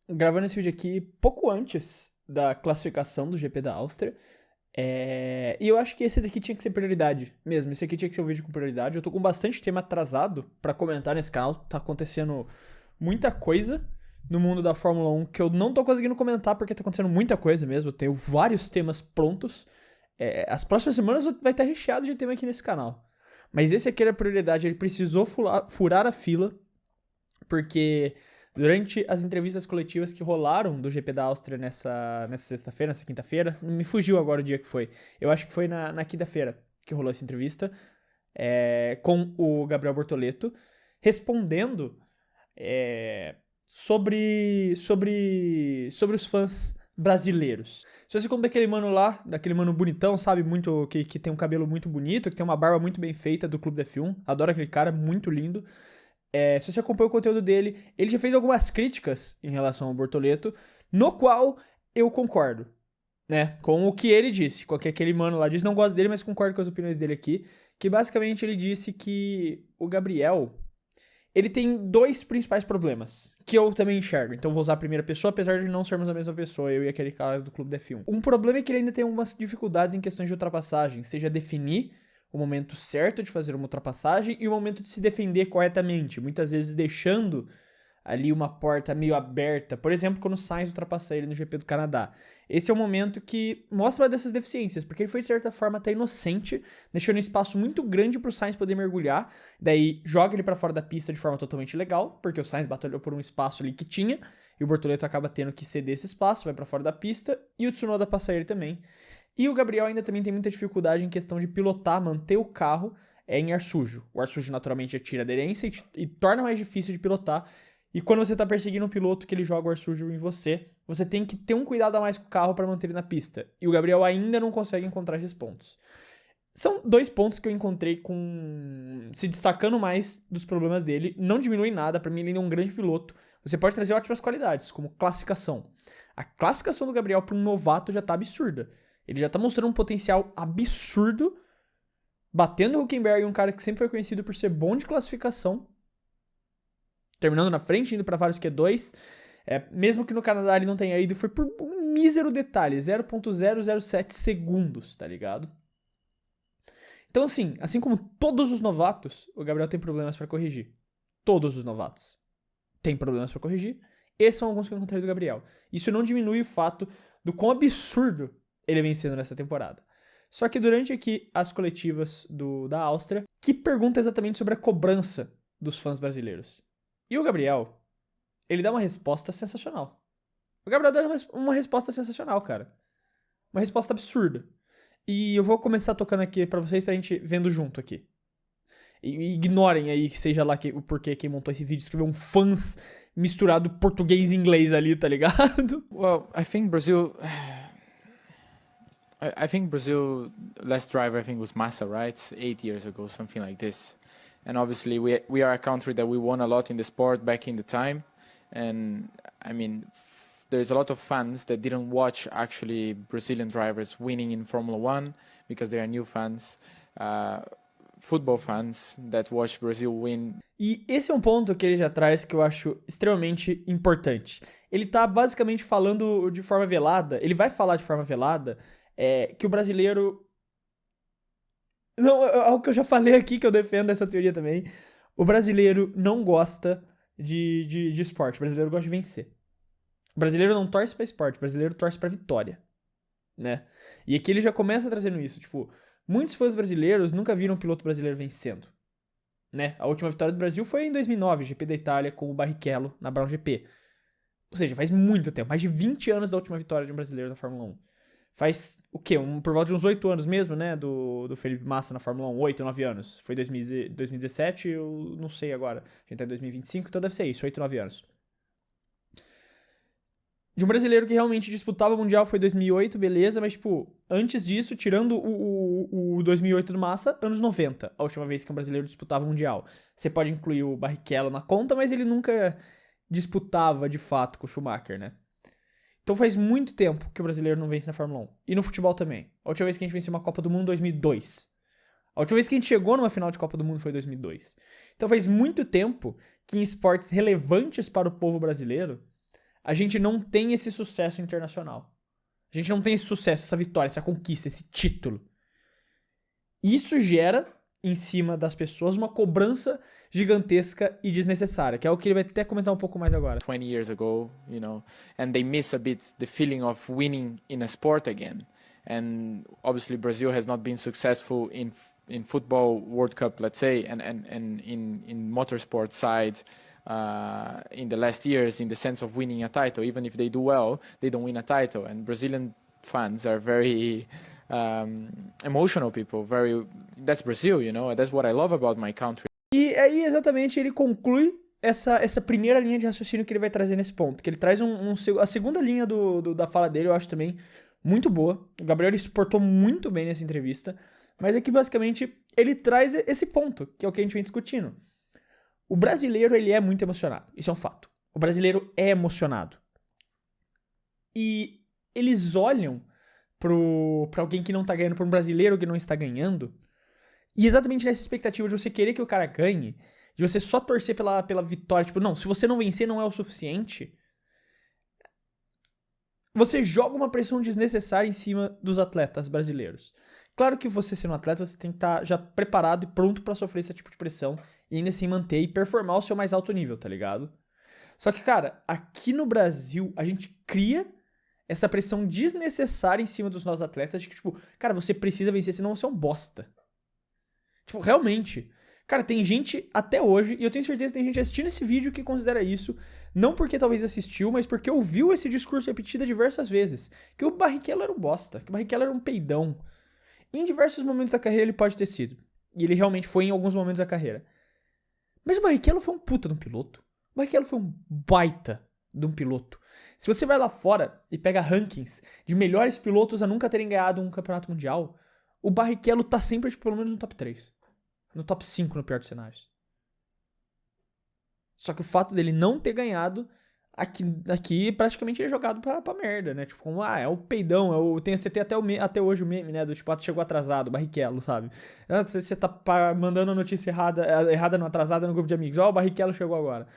gravando esse vídeo aqui pouco antes da classificação do GP da Áustria. E eu acho que esse daqui tinha que ser prioridade mesmo. Esse aqui tinha que ser um vídeo com prioridade. Eu tô com bastante tema atrasado pra comentar nesse canal. Tá acontecendo muita coisa no mundo da Fórmula 1 que eu não tô conseguindo comentar porque tá acontecendo muita coisa mesmo. Eu tenho vários temas prontos. As próximas semanas vai estar recheado de tema aqui nesse canal. Mas esse aqui era a prioridade. Ele precisou furar a fila porque durante as entrevistas coletivas que rolaram do GP da Áustria nessa sexta-feira, nessa quinta-feira, não me fugiu agora o dia que foi. Eu acho que foi na quinta-feira que rolou essa entrevista, com o Gabriel Bortoleto, respondendo sobre os fãs brasileiros. Se você como daquele mano lá, daquele mano bonitão, sabe, muito que tem um cabelo muito bonito, que tem uma barba muito bem feita do Clube da F1, adoro aquele cara, muito lindo. Se você acompanha o conteúdo dele, ele já fez algumas críticas em relação ao Bortoleto, no qual eu concordo, né? Com o que ele disse, com o que aquele mano lá disse. Não gosto dele, mas concordo com as opiniões dele aqui. Que basicamente ele disse que o Gabriel, ele tem dois principais problemas, que eu também enxergo. Então vou usar a primeira pessoa, apesar de não sermos a mesma pessoa, eu e aquele cara do Clube da F1. Um problema é que ele ainda tem algumas dificuldades em questões de ultrapassagem, seja definir o momento certo de fazer uma ultrapassagem e o momento de se defender corretamente, muitas vezes deixando ali uma porta meio aberta, por exemplo, quando o Sainz ultrapassa ele no GP do Canadá. Esse é um momento que mostra uma dessas deficiências, porque ele foi de certa forma até inocente, deixando um espaço muito grande pro Sainz poder mergulhar, daí joga ele para fora da pista de forma totalmente legal, porque o Sainz batalhou por um espaço ali que tinha, e o Bortoleto acaba tendo que ceder esse espaço, vai para fora da pista, e o Tsunoda passa ele também. E o Gabriel ainda também tem muita dificuldade em questão de pilotar, manter o carro em ar sujo. O ar sujo naturalmente tira aderência e torna mais difícil de pilotar. E quando você tá perseguindo um piloto que ele joga o ar sujo em você, você tem que ter um cuidado a mais com o carro para manter ele na pista. E o Gabriel ainda não consegue encontrar esses pontos. São dois pontos que eu encontrei se destacando mais dos problemas dele. Não diminui nada, para mim ele ainda é um grande piloto. Você pode trazer ótimas qualidades, como classificação. A classificação do Gabriel para um novato já tá absurda. Ele já tá mostrando um potencial absurdo, batendo o Hülkenberg, um cara que sempre foi conhecido por ser bom de classificação, terminando na frente, indo para vários Q2. Mesmo que no Canadá ele não tenha ido, foi por um mísero detalhe, 0.007 segundos, tá ligado? Então assim como todos os novatos, o Gabriel tem problemas para corrigir. Todos os novatos têm problemas para corrigir. Esses são alguns que eu encontrei do Gabriel. Isso não diminui o fato do quão absurdo ele vem sendo nessa temporada. Só que durante aqui as coletivas da Áustria, que pergunta exatamente sobre a cobrança dos fãs brasileiros. E o Gabriel, ele dá uma resposta sensacional. O Gabriel dá uma resposta sensacional, cara. Uma resposta absurda. E eu vou começar tocando aqui pra vocês, pra gente vendo junto aqui. E ignorem aí, seja lá o porquê quem montou esse vídeo, escreveu um fãs misturado português e inglês ali, tá ligado? Well, I think Brazil... I think Brazil last driver was Massa, right? 8 years ago, something like this. And obviously we are a country that we won a lot in the sport back in the time. And I mean, there's a lot of fans that didn't watch actually Brazilian drivers winning in Formula One because they are new fans. Football fans that watch Brazil win. E esse é um ponto que ele já traz que eu acho extremamente importante. Ele tá basicamente falando de forma velada, ele vai falar de forma velada, que o brasileiro... Não, algo que eu já falei aqui, que eu defendo essa teoria também. O brasileiro não gosta de esporte, o brasileiro gosta de vencer. O brasileiro não torce pra esporte, o brasileiro torce pra vitória, né? E aqui ele já começa trazendo isso, tipo, muitos fãs brasileiros nunca viram um piloto brasileiro vencendo, né? A última vitória do Brasil foi em 2009, GP da Itália, com o Barrichello na Brown GP. Ou seja, faz muito tempo, mais de 20 anos da última vitória de um brasileiro na Fórmula 1. Faz o quê? Por volta de uns 8 anos mesmo, né? Do Felipe Massa na Fórmula 1. 8, 9 anos. Foi 2017, eu não sei agora. A gente tá em 2025, então deve ser isso, 8, 9 anos. De um brasileiro que realmente disputava o Mundial foi 2008, beleza, mas, tipo, antes disso, tirando o 2008 do Massa, anos 90, a última vez que um brasileiro disputava o Mundial. Você pode incluir o Barrichello na conta, mas ele nunca disputava, de fato, com o Schumacher, né? Então faz muito tempo que o brasileiro não vence na Fórmula 1. E no futebol também. A última vez que a gente venceu uma Copa do Mundo, 2002. A última vez que a gente chegou numa final de Copa do Mundo foi 2002. Então faz muito tempo que em esportes relevantes para o povo brasileiro, a gente não tem esse sucesso internacional. A gente não tem esse sucesso, essa vitória, essa conquista, esse título. Isso gera, em cima das pessoas, uma cobrança gigantesca e desnecessária, que é o que ele vai até comentar um pouco mais agora. 20 years ago, you know, and they miss a bit the feeling of winning in a sport again. And obviously Brazil has not been successful in football World Cup, let's say, and in motorsport side in the last years, in the sense of winning a title. Even if they do well, they don't win a title. And Brazilian fans are very emotional people. That's Brazil, you know. That's what I love about my country. E aí, exatamente, ele conclui essa primeira linha de raciocínio que ele vai trazer nesse ponto. Que ele traz a segunda linha da fala dele, eu acho também muito boa. O Gabriel ele se portou muito bem nessa entrevista. Mas aqui, basicamente, ele traz esse ponto, que é o que a gente vem discutindo. O brasileiro, ele é muito emocionado. Isso é um fato. O brasileiro é emocionado. E eles olham pra alguém que não tá ganhando, pra um brasileiro que não está ganhando. E exatamente nessa expectativa de você querer que o cara ganhe, de você só torcer pela vitória. Tipo, não, se você não vencer não é o suficiente. Você joga uma pressão desnecessária em cima dos atletas brasileiros. Claro que você sendo um atleta, você tem que estar já preparado e pronto pra sofrer esse tipo de pressão e ainda assim manter e performar o seu mais alto nível, tá ligado? Só que, cara, aqui no Brasil, a gente cria essa pressão desnecessária em cima dos nossos atletas de que, tipo, cara, você precisa vencer, senão você é um bosta. Tipo, realmente. Cara, tem gente até hoje, e eu tenho certeza que tem gente assistindo esse vídeo que considera isso, não porque talvez assistiu, mas porque ouviu esse discurso repetido diversas vezes. Que o Barrichello era um bosta, que o Barrichello era um peidão. E em diversos momentos da carreira ele pode ter sido. E ele realmente foi em alguns momentos da carreira. Mas o Barrichello foi um puta de um piloto. O Barrichello foi um baita de um piloto. Se você vai lá fora e pega rankings de melhores pilotos a nunca terem ganhado um campeonato mundial, o Barrichello tá sempre, tipo, pelo menos no top 3. No top 5, no pior dos cenários. Só que o fato dele não ter ganhado, aqui praticamente ele é jogado pra merda, né? Tipo, como, é o peidão, você tem até hoje o meme, né? Do tipo, chegou atrasado, Barrichello, sabe? Você tá mandando a notícia errada não, atrasada no grupo de amigos. O Barrichello chegou agora.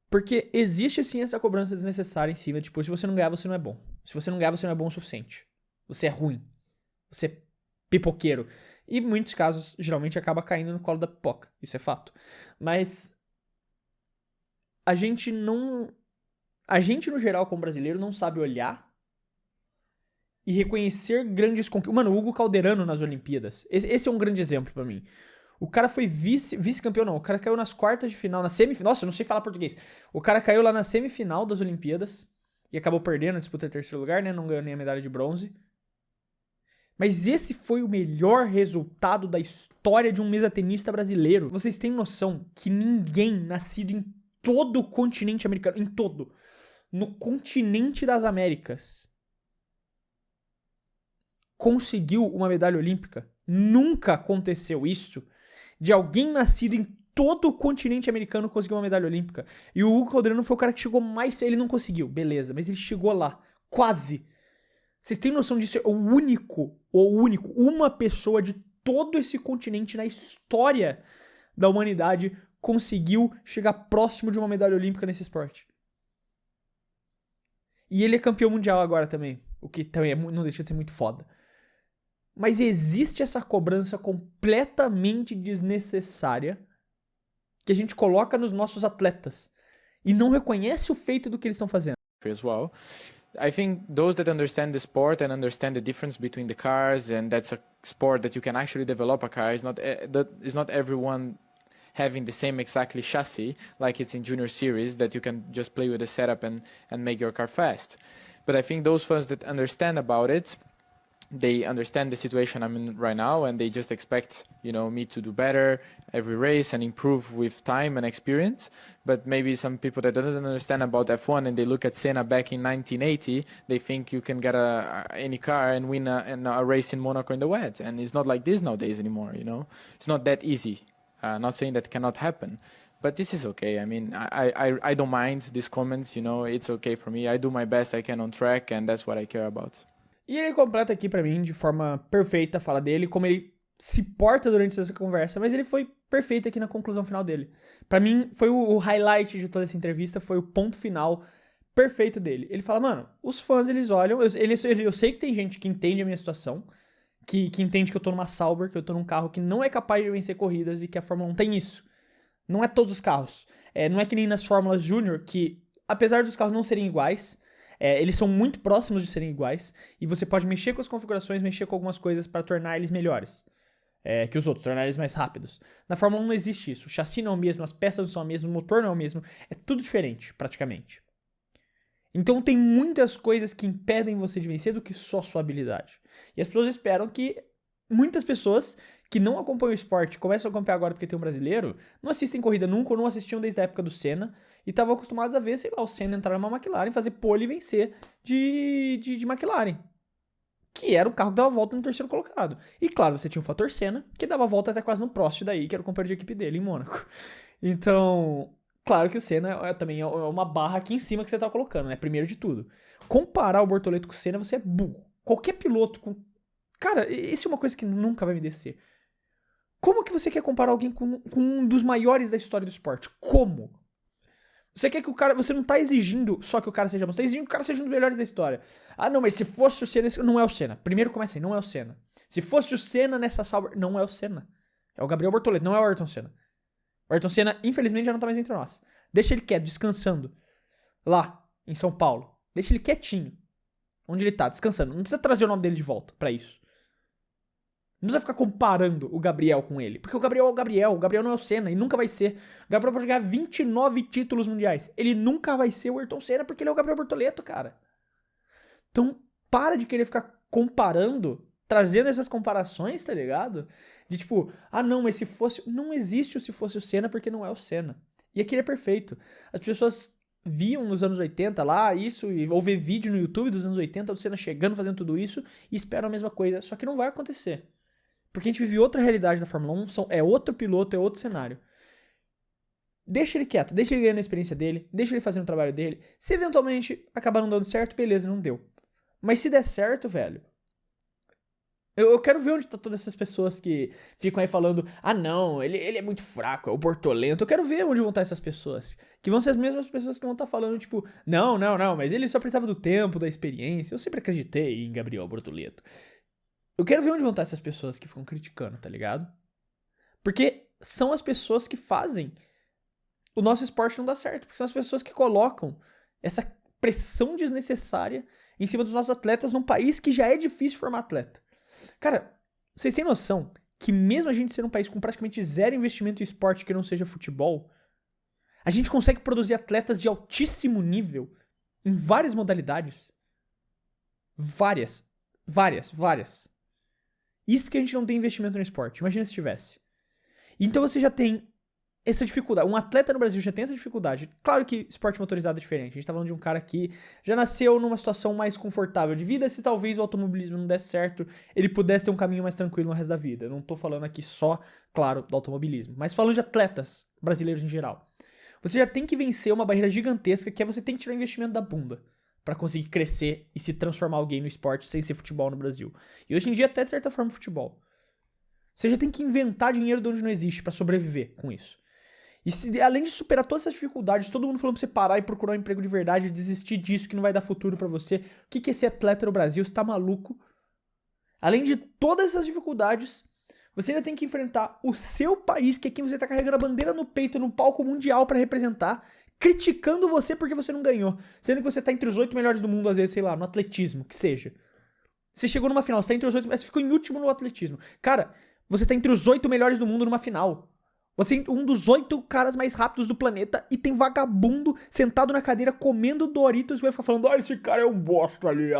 Porque existe sim essa cobrança desnecessária em cima, tipo, se você não ganhar, você não é bom. Se você não ganhar, você não é bom o suficiente. Você é ruim. Você é pipoqueiro. E em muitos casos, geralmente, acaba caindo no colo da pipoca. Isso é fato. Mas a gente, no geral, como brasileiro, não sabe olhar e reconhecer grandes conquistas. Mano, o Hugo Calderano nas Olimpíadas. Esse é um grande exemplo pra mim. O cara foi vice-campeão, não. O cara caiu nas quartas de final, na semifinal. Nossa, eu não sei falar português. O cara caiu lá na semifinal das Olimpíadas e acabou perdendo, disputa em terceiro lugar, né? Não ganhou nem a medalha de bronze. Mas esse foi o melhor resultado da história de um mesatenista brasileiro. Vocês têm noção que ninguém nascido em todo o continente americano, no continente das Américas, conseguiu uma medalha olímpica? Nunca aconteceu isso de alguém nascido em todo o continente americano conseguir uma medalha olímpica. E o Hugo Calderano foi o cara que chegou mais... Ele não conseguiu, beleza, mas ele chegou lá, quase. Vocês têm noção disso? É o único, uma pessoa de todo esse continente na história da humanidade conseguiu chegar próximo de uma medalha olímpica nesse esporte. E ele é campeão mundial agora também, o que também não deixa de ser muito foda. Mas existe essa cobrança completamente desnecessária que a gente coloca nos nossos atletas e não reconhece o feito do que eles estão fazendo. As well. I think those that understand the sport and understand the difference between the cars, and that's a sport that you can actually develop a car, is not everyone having the same exactly chassis like it's in junior series that you can just play with the setup and make your car fast. But I think those fans that understand about it, they understand the situation I'm in right now, and they just expect, me to do better every race and improve with time and experience. But maybe some people that don't understand about F1 and they look at Senna back in 1980, they think you can get any car and win a race in Monaco in the wet. And it's not like this nowadays anymore, It's not that easy. Not saying that cannot happen. But this is okay. I mean, I don't mind these comments, it's okay for me. I do my best I can on track, and that's what I care about. E ele completa aqui pra mim de forma perfeita a fala dele, como ele se porta durante essa conversa, mas ele foi perfeito aqui na conclusão final dele. Pra mim, foi o highlight de toda essa entrevista, foi o ponto final perfeito dele. Ele fala, mano, os fãs, eles olham, eu sei que tem gente que entende a minha situação, que entende que eu tô numa Sauber, que eu tô num carro que não é capaz de vencer corridas e que a Fórmula 1 tem isso. Não é todos os carros. Não é que nem nas Fórmulas Júnior, que apesar dos carros não serem iguais, eles são muito próximos de serem iguais, e você pode mexer com as configurações, mexer com algumas coisas para tornar eles melhores que os outros, tornar eles mais rápidos. Na Fórmula 1 não existe isso. O chassi não é o mesmo, as peças não são as mesmas, o motor não é o mesmo. É tudo diferente, praticamente. Então tem muitas coisas que impedem você de vencer do que só sua habilidade. E as pessoas esperam que muitas pessoas que não acompanham o esporte, começam a acompanhar agora porque tem um brasileiro, não assistem corrida nunca ou não assistiam desde a época do Senna e estavam acostumados a ver, sei lá, o Senna entrar numa McLaren, fazer pole e vencer de McLaren. Que era o carro que dava volta no terceiro colocado. E claro, você tinha o fator Senna, que dava volta até quase no Prost daí, que era o companheiro de equipe dele em Mônaco. Então, claro que o Senna também é uma barra aqui em cima que você tá colocando, né? Primeiro de tudo. Comparar o Bortoleto com o Senna, você é burro. Qualquer piloto com... Cara, isso é uma coisa que nunca vai me descer. Como que você quer comparar alguém com um dos maiores da história do esporte? Como? Você quer que o cara... Você não tá exigindo só que o cara seja bom. Você tá exigindo que o cara seja um dos melhores da história. Ah, não, mas se fosse o Senna... Não é o Senna. Primeiro começa aí, não é o Senna. Se fosse o Senna nessa Sauber... Não é o Senna. É o Gabriel Bortoleto, não é o Ayrton Senna. O Ayrton Senna, infelizmente, já não tá mais entre nós. Deixa ele quieto, descansando. Lá, em São Paulo. Deixa ele quietinho. Onde ele tá, descansando. Não precisa trazer o nome dele de volta pra isso. Não precisa ficar comparando o Gabriel com ele. Porque o Gabriel é o Gabriel. O Gabriel não é o Senna e nunca vai ser. O Gabriel pode ganhar 29 títulos mundiais. Ele nunca vai ser o Ayrton Senna porque ele é o Gabriel Bortoleto, cara. Então, para de querer ficar comparando, trazendo essas comparações, tá ligado? De tipo, ah não, mas se fosse... Não existe o se fosse o Senna porque não é o Senna. E aquele é perfeito. As pessoas viam nos anos 80 lá isso, ou ver vídeo no YouTube dos anos 80 do Senna chegando, fazendo tudo isso, e esperam a mesma coisa. Só que não vai acontecer. Porque a gente vive outra realidade da Fórmula 1, é outro piloto, é outro cenário. Deixa ele quieto, deixa ele ganhando a experiência dele, deixa ele fazendo o trabalho dele. Se eventualmente acabar não dando certo, beleza, não deu. Mas se der certo, velho, eu quero ver onde tá todas essas pessoas que ficam aí falando, ah não, ele é muito fraco, é o Bortolento. Eu quero ver onde vão estar essas pessoas. Que vão ser as mesmas pessoas que vão estar falando, tipo, não, mas ele só precisava do tempo, da experiência. Eu sempre acreditei em Gabriel Bortoleto. Eu quero ver onde vão estar essas pessoas que ficam criticando, tá ligado? Porque são as pessoas que fazem o nosso esporte não dar certo. Porque são as pessoas que colocam essa pressão desnecessária em cima dos nossos atletas num país que já é difícil formar atleta. Cara, vocês têm noção que mesmo a gente ser um país com praticamente zero investimento em esporte que não seja futebol, a gente consegue produzir atletas de altíssimo nível em várias modalidades? Várias. Isso porque a gente não tem investimento no esporte. Imagina se tivesse. Então você já tem essa dificuldade. Um atleta no Brasil já tem essa dificuldade. Claro que esporte motorizado é diferente. A gente tá falando de um cara que já nasceu numa situação mais confortável de vida. Se talvez o automobilismo não desse certo, ele pudesse ter um caminho mais tranquilo no resto da vida. Eu não tô falando aqui só, claro, do automobilismo. Mas falando de atletas brasileiros em geral. Você já tem que vencer uma barreira gigantesca que é você tem que tirar investimento da bunda pra conseguir crescer e se transformar alguém no esporte sem ser futebol no Brasil. E hoje em dia até de certa forma futebol. Você já tem que inventar dinheiro de onde não existe pra sobreviver com isso. E além de superar todas essas dificuldades, todo mundo falando pra você parar e procurar um emprego de verdade, desistir disso que não vai dar futuro pra você. O que é ser atleta no Brasil? Você tá maluco? Além de todas essas dificuldades, você ainda tem que enfrentar o seu país, que é quem você tá carregando a bandeira no peito, num palco mundial pra representar, criticando você porque você não ganhou. Sendo que você tá entre os 8 melhores do mundo, às vezes, sei lá, no atletismo, que seja. Você chegou numa final, você tá entre os 8, mas você ficou em último no atletismo. Cara, você tá entre os 8 melhores do mundo numa final. Você é um dos 8 caras mais rápidos do planeta e tem vagabundo sentado na cadeira comendo Doritos e vai ficar falando, olha, esse cara é um bosta ali.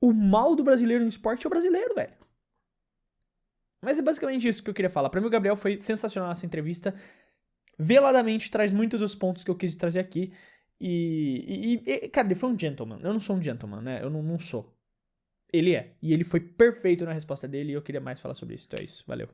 O mal do brasileiro no esporte é o brasileiro, velho. Mas é basicamente isso que eu queria falar. Pra mim, o Gabriel foi sensacional essa entrevista. Veladamente traz muitos dos pontos que eu quis trazer aqui. Cara, ele foi um gentleman. Eu não sou um gentleman, né? Eu não sou. Ele é. E ele foi perfeito na resposta dele e eu queria mais falar sobre isso. Então é isso. Valeu.